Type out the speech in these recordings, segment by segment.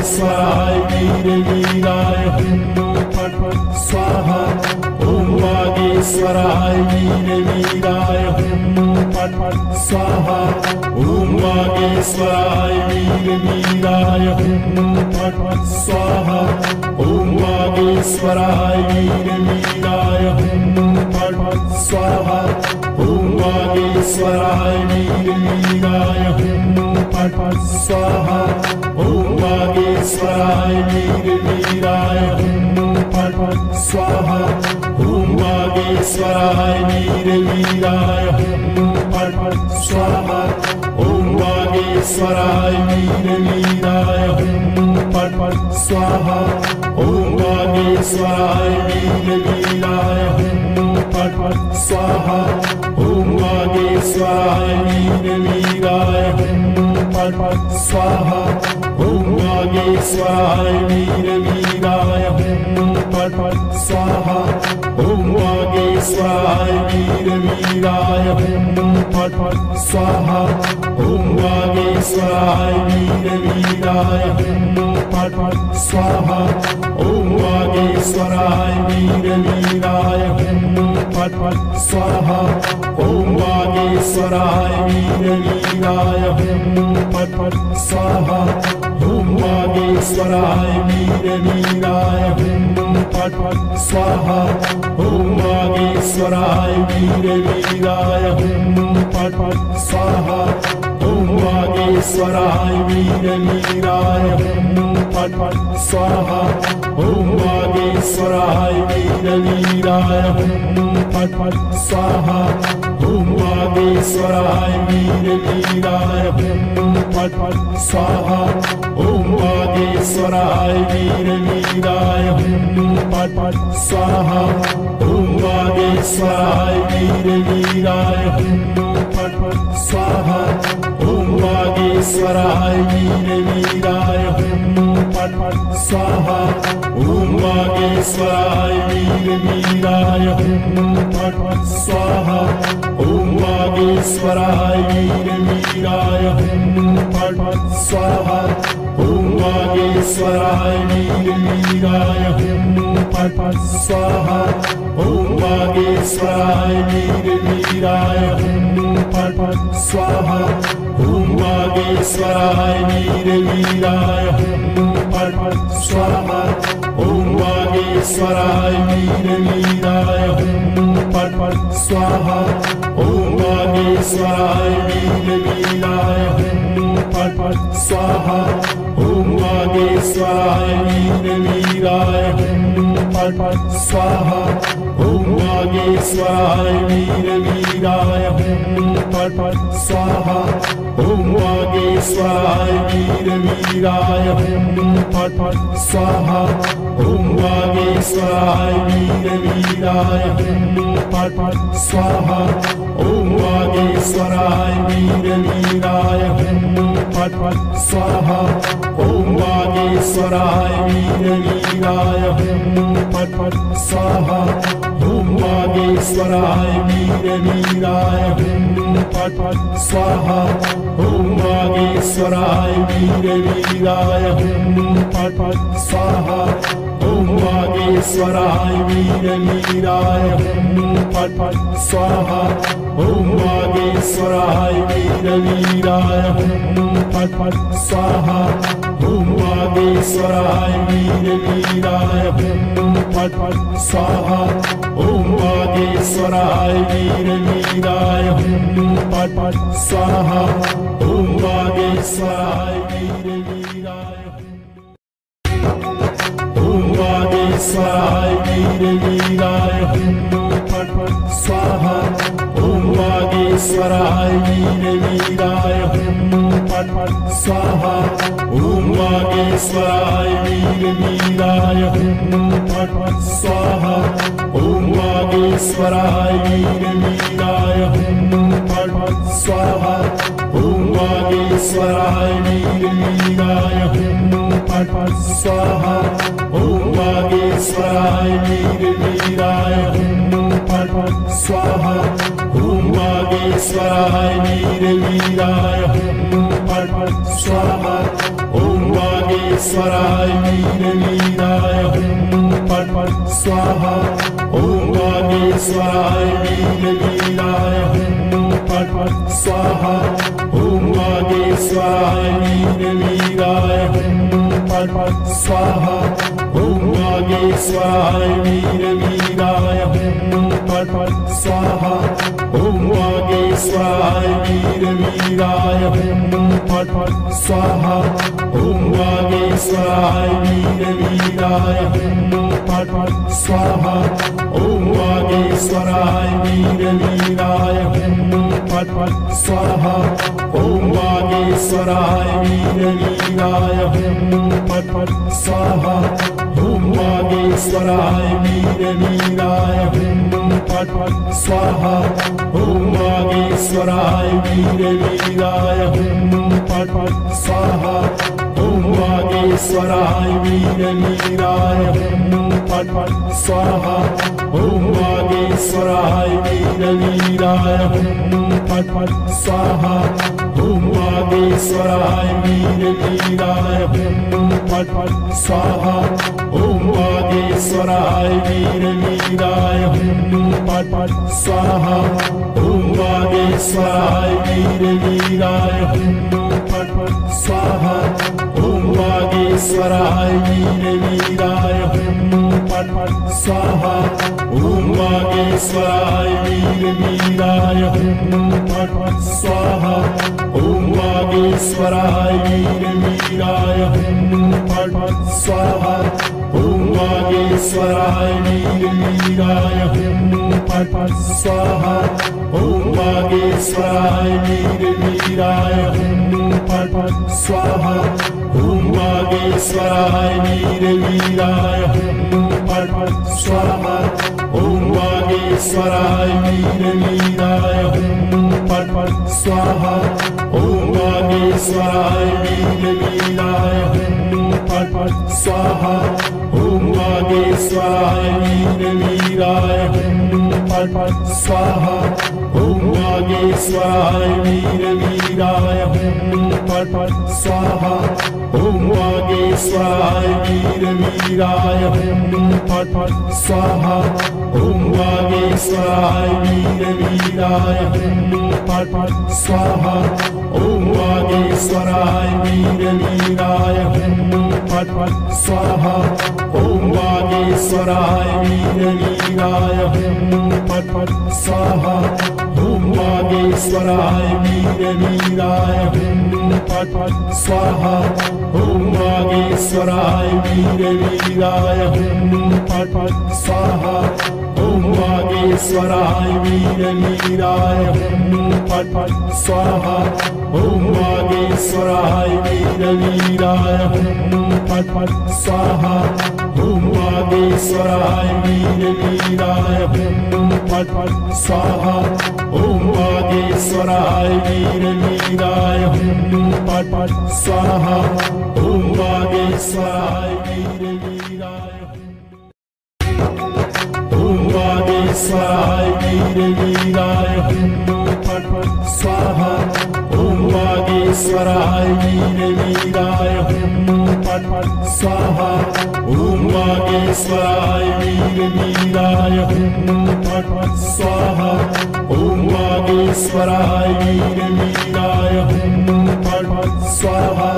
वागेश्वराय वीरवीराय हुं फट् फट् स्वाहा। ॐ वागेश्वराय वीरवीराय हुं फट् फट् स्वाहा। ॐ वागेश्वराय वीरवीराय हुं फट् फट् स्वाहा। ॐ वागेश्वराय वीरवीराय हुं फट् फट् स्वाहा। ॐ वागेश्वराय वीरवीराय हुं फट् फट् स्वाहा। ॐ वागेश्वराय वीरवीराय हुं फट् फट् स्वाहा। ॐ वागेश्वराय वीरवीराय हुं फट् फट् स्वाहा। ॐ वागेश्वराय वीरवीराय हुं फट् फट् स्वाहा। ॐ वागेश्वराय वीरवीराय हुं फट् फट् स्वाहा। ॐ वागेश्वराय वीरवीराय हुं फट् फट् स्वाहा। ॐ वागेश्वराय वीरवीराय हुं फट् फट् स्वाहा। ॐ वागेश्वराय वीरवीराय हुं फट् फट् स्वाहा। ॐ वागेश्वराय वीरवीराय हुं फट् फट् स्वाहा। ॐ वागेश्वराय वीरवीराय हुं फट् फट् स्वाहा। ॐ वागेश्वराय वीरवीराय हुं फट् फट् स्वाहा। ॐ वागेश्वराय वीरवीराय हुं फट् फट् स्वाहा। ॐ वागेश्वराय वीरवीराय हुं फट् फट् स्वाहा। ॐ वागेश्वराय वीरवीराय हुं फट् फट् स्वाहा। ॐ वागेश्वराय वीरवीराय हुं फट् फट् स्वाहा। ॐ वागेश्वराय वीरवीराय हुं फट् फट् स्वाहा। ॐ वागेश्वराय वीरवीराय हुं फट् फट् स्वाहा। ॐ वागेश्वराय वीरवीराय हुं फट् फट् स्वाहा। ॐ वागेश्वराय वीरवीराय हुं फट् फट् स्वाहा। ॐ वागेश्वराय वीरवीराय हुं फट् फट् स्वाहा। ॐ वागेश्वराय वीरवीराय हुं फट् फट् स्वाहा। ॐ वागेश्वराय वीरवीराय हुं फट् फट् स्वाहा। ॐ वागेश्वराय वीरवीराय हुं फट् फट् स्वाहा। ॐ वागेश्वराय वीरवीराय हुं फट् फट् स्वाहा। ॐ वागेश्वराय वीरवीराय हुं फट् फट् स्वाहा। ॐ वागेश्वराय वीरवीराय हुं फट् फट् स्वाहा। ॐ वागेश्वराय वीरवीराय हुं फट् फट् स्वाहा। ॐ वागेश्वराय वीरवीराय हुं फट् फट् स्वाहा। ॐ वागेश्वराय वीरवीराय हुं फट् फट् स्वाहा। ॐ वागेश्वराय वीरवीराय हुं फट् फट् स्वाहा। ॐ वागेश्वराय वीरवीराय हुं फट् फट् स्वाहा। ॐ वागेश्वराय वीरवीराय हुं फट् फट् स्वाहा। ॐ वागेश्वराय वीरवीराय हुं फट् फट् स्वाहा। ॐ वागेश्वराय वीरवीराय हुं फट् फट् स्वाहा। ॐ वागेश्वराय वीरवीराय हुं फट् फट् स्वाहा। ॐ वागेश्वराय वीरवीराय हुं फट् फट् स्वाहा। ॐ वागेश्वराय वीरवीराय हुं फट् फट् स्वाहा। ॐ वागेश्वराय वीरवीराय हुं फट् फट् स्वाहा। ॐ वागेश्वराय वीरवीराय ॐ वागेश्वराय वीरवीराय हुं फट् फट् स्वाहा। ॐ वागेश्वराय वीरवीराय हुं फट् फट् स्वाहा। ॐ वागेश्वराय वीरवीराय हुं फट् फट् स्वाहा। ॐ वागेश्वराय वीरवीराय हुं फट् फट् स्वाहा। ॐ वागेश्वराय वीरवीराय हुं फट् फट् स्वाहा। ॐ वागेश्वराय वीरवीराय हुं फट् फट् स्वाहा। ॐ वागेश्वराय वीरवीराय हुं फट् फट् स्वाहा। ॐ वागेश्वराय वागेश्वराय वीरवीराय हुम फट फट स्वाहा। ओम वागेश्वराय वीरवीराय हुम फट फट स्वाहा। ओम वागेश्वराय वीरवीराय हुम फट फट स्वाहा। ओम वागेश्वराय वीरवीराय हुम फट फट स्वाहा। ओम वागेश्वराय वीरवीराय हुम फट फट स्वाहा। ओम वागेश्वराय वीरवीराय हुम फट फट स्वाहा। ओम वागेश्वराय वीरवीराय हुम फट फट स्वाहा। ओम वागेश्वराय वीरवीराय हुम फट फट स्वाहा। ओम वागेश्वराय वीरवीराय हुम फट फट स्वाहा। ओम वागेश्वराय वीरवीराय हुम फट फट स्वाहा। ओम वागेश्वराय वीरवीराय हुम फट फट स्वाहा। ओम वागेश्वराय वीरवीराय हुम फट फट स्वाहा। ओम वागेश्वराय वीरवीराय हुम फट फट स्वाहा। ओम वागेश्वराय वीरवीराय हुम फट फट स्वाहा। ओम वागेश्वराय वीरवीराय हुम फट फट स्वाहा। ओम वागेश्वराय वीरवीराय हुम फट फट स्वाहा। ओम वागेश्वराय वीरवीराय हुम फट फट स्वाहा। ओम वागेश्वराय वीरवीराय हुम फट फट स्वाहा। ओम वागेश्वराय वीरवीराय हुम फट फट स्वाहा। ओम वागेश्वराय वीरवीराय हुम फट फट स्वाहा। ओम वागेश्वराय वीरवीराय हुम फट फट स्वाहा। ओम वागेश्वराय वीरवीराय हुम फट फट स्वाहा। ओम वागेश्वराय वीरवीराय हुम फट फट स्वाहा। ओम वागेश्वराय वीरवीराय हुम फट फट स्वाहा। ओम वागेश्वराय वीरवीराय हुम फट फट स्वाहा। ओम वागेश्वराय वीरवीराय हुम फट फट स्वाहा। ओम वागेश्वराय वीरवीराय हुम फट फट स्वाहा। ओम वागेश्वराय वीरवीराय हुम फट फट स्वाहा। ओम वागेश्वराय वीरवीराय हुम फट फट स्वाहा। ओम वागेश्वराय वीरवीराय हुम फट फट स्वाहा। ओम वागेश्वराय वीरवीराय हुम फट फट स्वाहा। ओम वागेश्वराय वीरवीराय हुम फट फट स्वाहा। ओम वागेश्वराय वीरवीराय हुम फट फट स्वाहा। ओम वागेश्वराय वीरवीराय हुम फट फट स्वाहा। ओम वागेश्वराय वीरवीराय हुम फट फट स्वाहा। ओम वागेश्वराय वीरवीराय। ओम वागेश्वराय वीरवीराय हुम फट फट स्वाहा। ओम वागेश्वराय वीरवीराय हुम फट फट स्वाहा। ओम वागेश्वराय वीरवीराय हुम फट फट स्वाहा। ओम वागेश्वराय वीरवीराय हुम फट फट स्वाहा।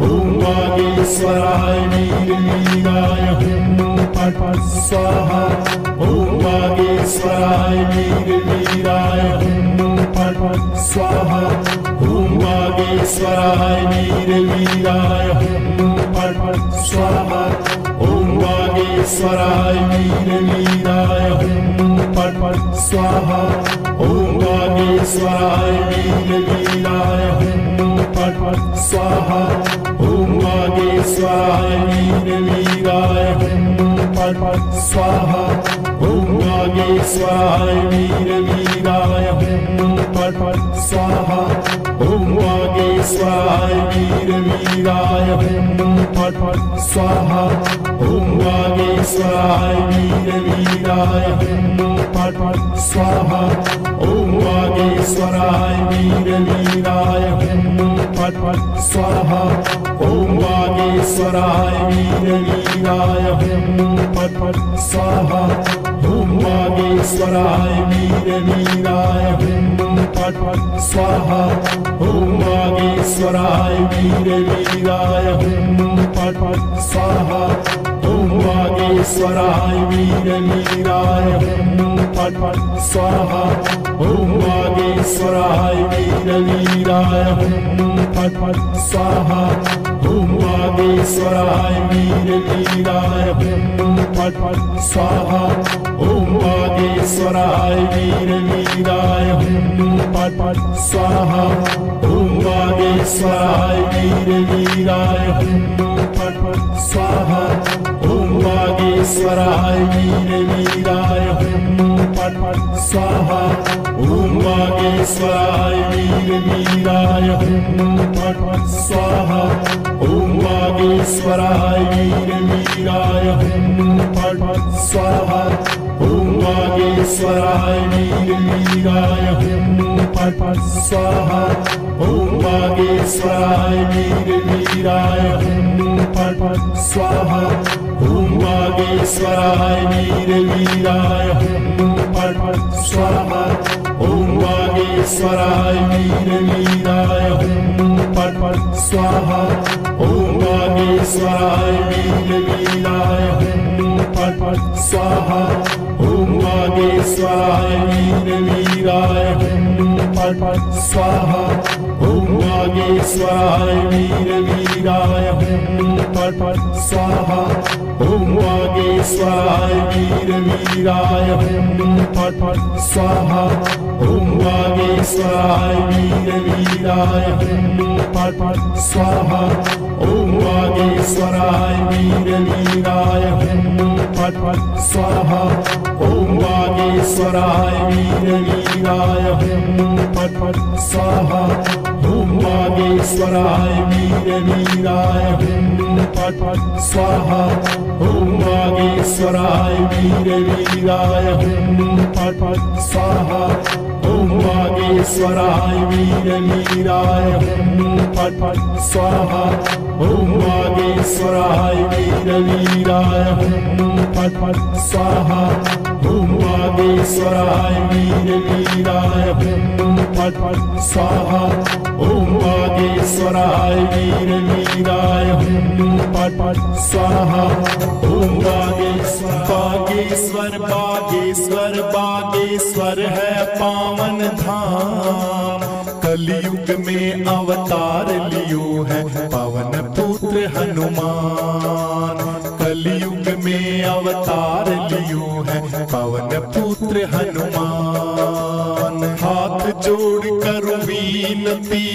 ओम वागेश्वराय वीरवीराय हुम फट फट स्वाहा। ओम वागेश्वराय वीरवीराय हुम फट फट स्वाहा। ओम वागेश्वराय वीरवीराय हुम फट फट स्वाहा। ओम वागेश्वराय वीरवीराय हुम फट फट स्वाहा। ओम वागेश्वराय वीरवीराय हुम फट फट स्वाहा। ओम वागेश्वराय वीरवीराय हुम फट फट स्वाहा। ओम वागेश्वराय वीरवीराय हुम फट फट स्वाहा। ओम वागेश्वराय वीरवीराय हुम फट फट स्वाहा। ओम वागेश्वराय वीरवीराय हुम फट फट स्वाहा। ओम वागेश्वराय वीरवीराय हुम फट फट स्वाहा। ओम वागेश्वराय वागेश्वराय वीर वीराय हुम फट फट स्वाहा। ओम वागेश्वराय वीर वीराय हुम फट फट स्वाहा। ओम वागेश्वराय वीर वीराय हुम फट फट स्वाहा। ओम वागेश्वराय वीर वीराय हुम फट फट स्वाहा। ओम वागेश्वराय वीर वीराय हुम फट फट स्वाहा। ओम वागेश्वराय वीर वीराय हुम फट फट स्वाहा। ओम वागेश्वराय वीर वीराय हुम फट फट स्वाहा। ओम वागेश्वराय वीर वीराय हुम फट फट स्वाहा। ओम वागेश्वराय वीर वीराय हुम फट फट स्वाहा। ओम वागेश्वराय वीर वीराय हुम फट फट स्वाहा। ओम वागेश्वराय वीर वीराय हुम फट फट स्वाहा। ओम वागेश्वराय वीर वीराय हुम फट फट स्वाहा। ओम वागेश्वराय वीर वीराय हुम फट फट स्वाहा। ओम वागेश्वराय वीर वीराय हुम फट फट स्वाहा। ओम वागेश्वराय वीर वीराय हुम फट फट स्वाहा। ओम वागेश्वराय वीर वीराय हुम फट फट स्वाहा। ओम वागेश्वराय वीर वीराय हुम फट फट स्वाहा। ओम वागेश्वराय वीर वीराय हुम फट फट स्वाहा। ओम वागेश्वराय वीर वीराय हुम फट फट स्वाहा। ओम वागेश्वराय वीर वीराय हुम फट फट स्वाहा। ओम वागेश्वराय वीर वीराय हुम फट फट स्वाहा। ओम वागेश्वराय वीर वीराय हुम फट फट स्वाहा। ओम वागेश्वराय वीर वीराय हुम फट फट स्वाहा। ओम वागेश्वराय वीर वीराय हुम फट फट स्वाहा। ओम वागेश्वराय वीर वीराय हुम फट फट स्वाहा। ओम वागेश्वराय वीर वीराय हुम फट फट स्वाहा। ओम वागेश्वराय वीर वीराय हुम फट फट स्वाहा। ओम वागेश्वराय वीर वीराय हुम फट फट स्वाहा। ओम बागेश्वर बागेश्वर बागेश्वर है पावन धाम। कलयुग में अवतार लियो है पवन पुत्र हनुमान। कलयुग में अवतार लियो है पवन पुत्र हनुमान। हाथ जोड़ कर विनती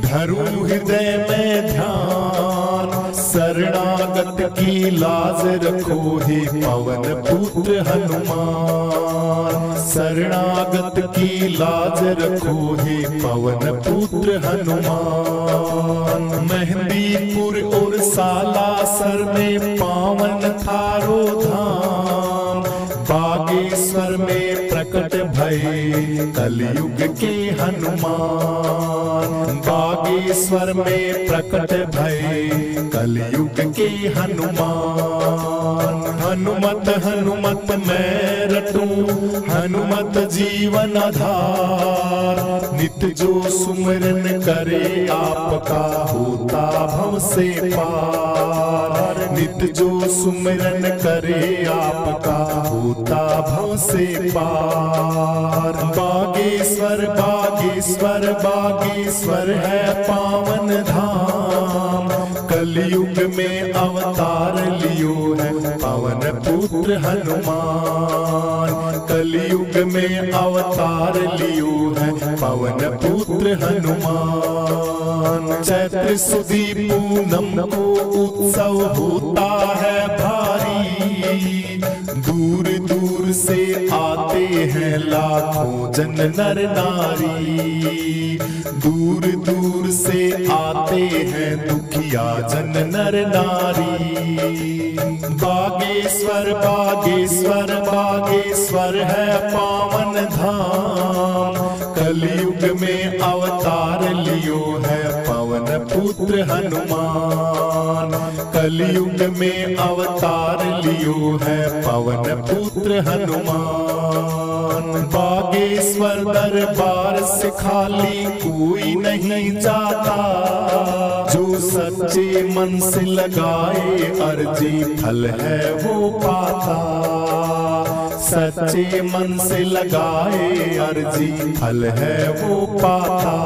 धरूं हृदय में ध्यान। शरणागत की लाज रखो हे पवन पुत्र हनुमान। शरणागत की लाज रखो हे पवन पुत्र हनुमान। मेहंदीपुर और सालासर में पावन थारो धाम। बागेश्वर में प्रकट भये कलयुग के हनुमान। बागेश्वर में प्रकट भये कलयुग के हनुमान। हनुमत हनुमत मैं रटूं हनुमत जीवन आधार। नित जो सुमिरन करे आपका होता भव से पार। नित जो सुमिरन करे आपका होता भव से पार। बागेश्वर बागेश्वर बागेश्वर है पावन धाम। कलयुग में अवतार लियो है पवन पुत्र हनुमान। कलयुग में अवतार लियो है पवन पुत्र हनुमान। चैत्र सुदी पूनम को उत्सव होता है भारी। दूर दूर से आते हैं लाखों जन नर नारी। दूर दूर से आते हैं दुखिया जन नर नारी। बागेश्वर बागेश्वर बागेश्वर है पावन धाम। कलयुग में अवतार लियो है पवन पवन पुत्र हनुमान। कलयुग में अवतार लियो है पवन पुत्र हनुमान। बागेश्वर दरबार से खाली कोई नहीं जाता, जो सच्चे मन से लगाए अर्जी फल है वो पाता। सच्चे मन से लगाए अर्जी फल है वो पाता।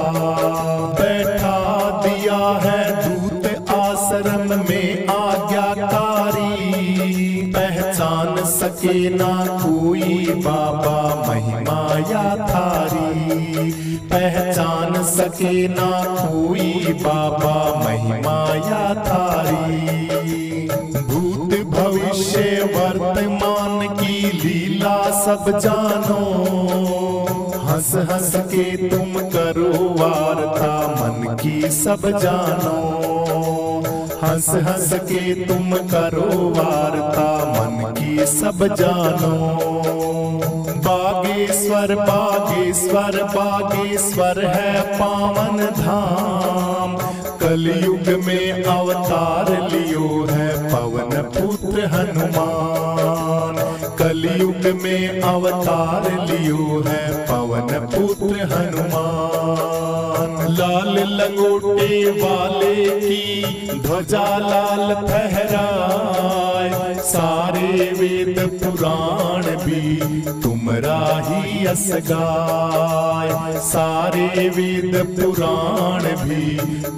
बैठा दिया है दूत आश्रम में आज्ञाकारी, पहचान सके ना कोई बाबा महिमा या थारी। पहचान सके ना कोई बाबा महिमा या थारी। भूत भविष्य वर्तमान की लीला सब जानो, हंस हंस के तुम करो वार्ता मन की सब जानो। हंस हंस के तुम करो वार्ता मन की सब जानो। बागेश्वर बागेश्वर बागेश्वर है पावन धाम, कलयुग में अवतार लियो है पवन पुत्र हनुमान। कलयुग में अवतार लियो है पवन पुत्र हनुमान। लाल लंगोटे वाले की ध्वजा लाल फहराए, सारे वेद पुराण भी तुमरा ही यश गाय। सारे वेद पुराण भी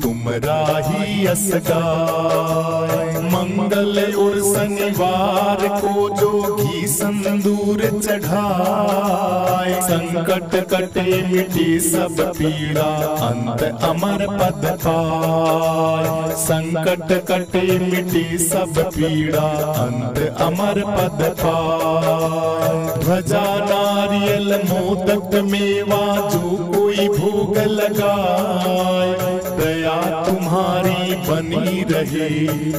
तुमरा ही यश गाय। मंगल और शनिवार को जो घी संदूर चढ़ाए, संकट कटे मिटे सब पीड़ा अंत अमर पद पाए। संकट कटे मिटे सब पीड़ा अंत अमर पद पाए। ध्वजा नारियल मोदक मेवा जो कोई भोग लगाए, दया तुम्हारी बनी रहे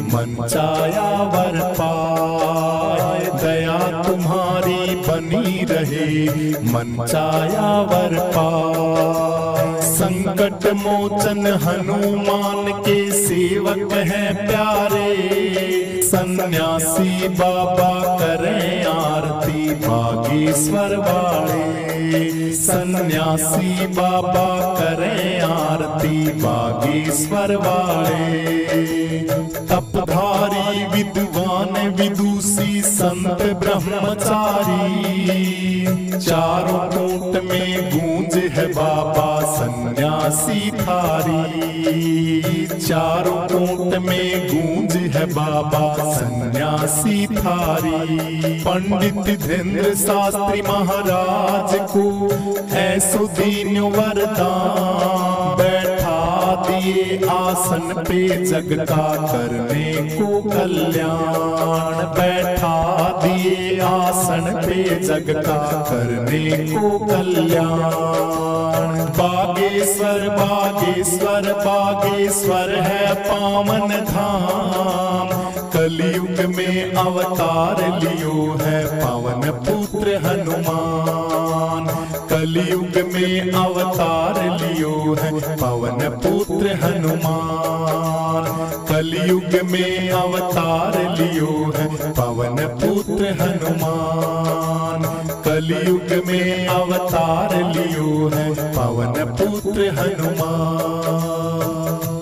मन चाया वर पाए। दया तुम्हारी बनी रहे मन चाया वर पाए। संकट मोचन हनुमान के सेवक हैं प्यारे, सन्यासी बाबा करें आरती बागेश्वर वाले। सन्यासी बाबा करें आरती बागेश्वर वाले। तपधारी विद्वान विदुषी संत ब्रह्मचारी, चारों कोट में गूंज है बाबा सन्यासी थारी। चारों कोट में गूंज है बाबा सन्यासी थारी। पंडित धीरेन्द्र शास्त्री महाराज को ऐसो दीन वरदान, बैठा दिए आसन पे जग का करने को कल्याण। बैठा दिए आसन पे जग का करने को कल्याण। बागेश्वर बागेश्वर बागेश्वर है पावन धाम, कलयुग में अवतार लियो है पवन पुत्र हनुमान। कलयुग में अवतार लियो है पवन पुत्र हनुमान। कलयुग में अवतार लियो है पवन पुत्र हनुमान। कलयुग में अवतार लियो है पवन पुत्र हनुमान।